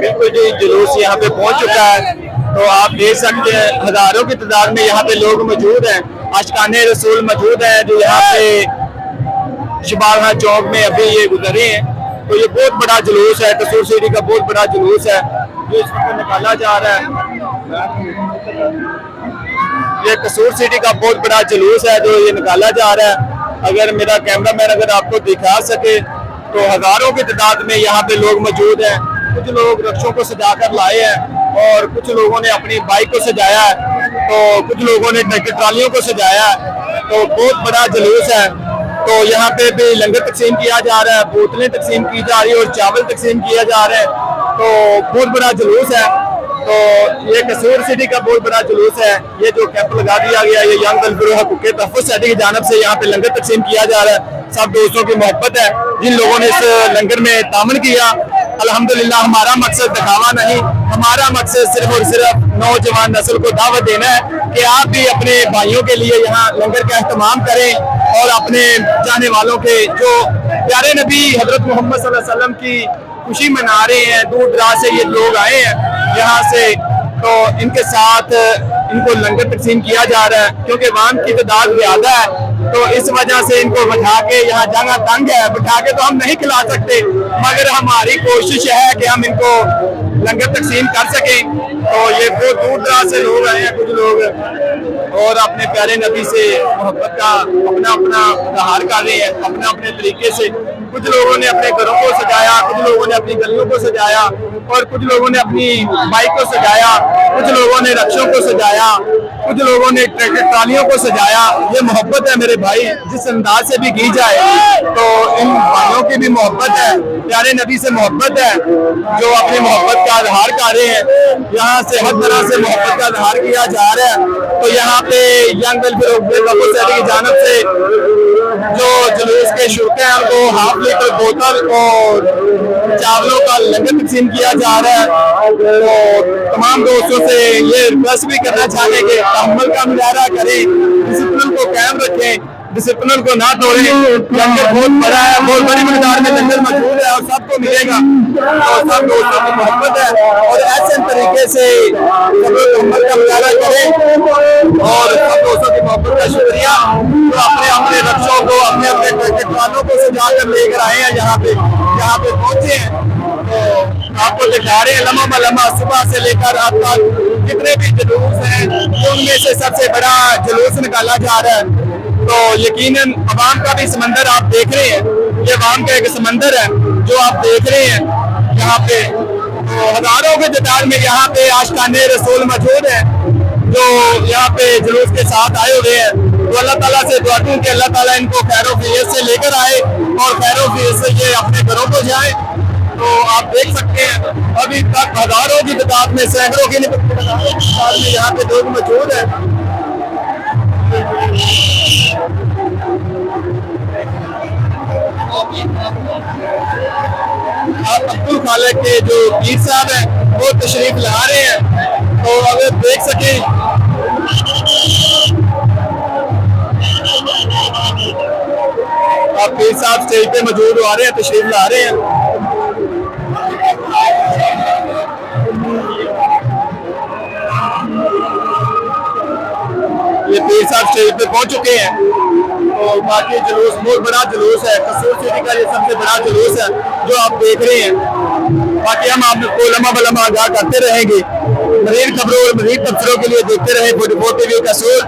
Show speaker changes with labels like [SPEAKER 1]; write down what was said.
[SPEAKER 1] बिल्कुल जी, जुलूस यहाँ पे पहुंच चुका है। तो आप देख सकते हैं हजारों की तादाद में यहाँ पे लोग मौजूद हैं, आशिकाने रसूल मौजूद हैं जो यहाँ पे शबाना चौक में अभी ये गुजरे हैं। तो ये बहुत बड़ा जुलूस है, कसूर सिटी का बहुत बड़ा जुलूस है जो इस वक्त निकाला जा रहा है। ये कसूर सिटी का बहुत बड़ा जुलूस है जो ये निकाला जा रहा है। अगर मेरा कैमरामैन अगर आपको दिखा सके तो हजारों की तादाद में यहाँ पे लोग मौजूद हैं। कुछ लोग रक्षों को सजा कर लाए हैं और कुछ लोगों ने अपनी बाइक को सजाया है, तो कुछ लोगों ने ट्रैक्टर ट्रालियों को सजाया है। तो बहुत बड़ा जुलूस है। तो यहाँ पे भी लंगर तकसीम किया जा रहा है, बोतलें तकसीम की जा रही है और चावल तकसीम किया जा रहा है। तो बहुत बड़ा जुलूस है। तो ये कसूर सिटी का बहुत बड़ा जुलूस है। ये जो कैंप लगा दिया गया, ये यंग वेलफेयर हकूक़ तहफ़्फ़ुज़ सोसाइटी की जानिब से यहाँ पे लंगर तकसीम किया जा रहा है। सब दोस्तों की मोहब्बत है जिन लोगों ने इस लंगर में तामन किया। अल्हम्दुलिल्लाह, हमारा मकसद दिखावा नहीं, हमारा मकसद सिर्फ और सिर्फ नौजवान नस्ल को दावत देना है कि आप भी अपने भाइयों के लिए यहाँ लंगर का एहतमाम करें और अपने जाने वालों के जो प्यारे नबी हजरत मोहम्मद सल्लल्लाहु अलैहि वसल्लम की खुशी मना रहे हैं। दूर दराज से ये लोग आए हैं यहाँ से, तो इनके साथ इनको लंगर तकसीम किया जा रहा है क्योंकि वाम की तादाद ज्यादा है। तो इस वजह से इनको बैठा के, यहाँ जगह तंग है, बैठा के तो हम नहीं खिला सकते, मगर हमारी कोशिश है कि हम इनको लंगर तकसीम कर सकें। तो ये बहुत दूर दराज से लोग आए हैं, कुछ लोग और अपने प्यारे नबी से मोहब्बत का अपना अपना इजहार कर रहे हैं अपने अपने तरीके से। कुछ लोगों ने अपने घरों को सजाया, कुछ लोगों ने अपनी गलियों को सजाया और कुछ लोगों ने अपनी बाइक को सजाया, कुछ लोगों ने रक्षों को सजाया, कुछ लोगों ने ट्रैक्टर ट्रालियों को सजाया। ये मोहब्बत है मेरे भाई, जिस अंदाज से भी की जाए तो इन भाइयों की भी मोहब्बत है, प्यारे नबी से मोहब्बत है जो अपनी मोहब्बत का इजहार कर रहे हैं। यहाँ से हर तरह से मोहब्बत का इजहार किया जा रहा है। तो यहाँ पे यंग वेलफेयर सोसाइटी की जानिब से जो जुलूस के शुरुआत है उनको हाफ लीटर बोतल और चावलों का लंगर तकसीम किया जा रहा है। तो तमाम दोस्तों से ये रिक्वेस्ट भी करना चाहते कि तहम्मुल का मुजाहरा करें, डिसिप्लिन को कायम रखें, डिसिप्लिन को ना तोड़ें। लंगर बहुत बड़ा है, बहुत बड़ी मिकदार में लंगर मौजूद है और सबको मिलेगा। और सब दोस्तों की मोहब्बत है और ऐसे तरीके से तहम्मुल का मुजाहरा करें और सब दोस्तों की मोहब्बत का शुक्रिया। तो अपने अपने रक्षों को, अपने अपने ट्रैक्टर ट्रालों को सजा कर लेकर आए हैं यहाँ पे पहुंचे हैं। तो आपको दिखा रहे हैं लम्हा ब लम्हा सुबह से लेकर अब तक जितने भी जुलूस हैं उनमें से सबसे बड़ा जुलूस निकाला जा रहा है। तो यकीनन अवाम का भी समंदर आप देख रहे हैं, ये अवाम का एक समंदर है जो आप देख रहे हैं यहाँ पे। तो हजारों की तादाद में यहाँ पे आशिकाने रसूल मौजूद है जो यहाँ पे जुलूस के साथ आए हुए हैं। तो अल्लाह ताला से दुआ दूं कि अल्लाह ताला इनको खैरो खैरियत से लेकर आए और खैरो खैरियत से ये अपने घरों को जाए। तो आप देख सकते हैं अभी तक हजारों की तादाद में, सैकड़ों की तादाद में यहाँ पे लोग मौजूद है। अब्दुल खालिक के जो पीर साहब हैं वो तशरीफ ला रहे हैं। तो अगर देख सके आप पीर साहब स्टेज पे मौजूद आ रहे हैं, तशरीफ ला रहे हैं। ये पीर साहब स्टेज पे पहुंच चुके हैं। तो बाकी जुलूस बहुत बड़ा जुलूस है, कसूर सिटी का ये सबसे बड़ा जुलूस है जो आप देख रहे हैं। बाकी हम आपको लम्हा ब लम्हा आगाह करते रहेंगे। मज़ीद खबरों और मज़ीद तबसरों के लिए देखते रहे 44 टीवी कसूर।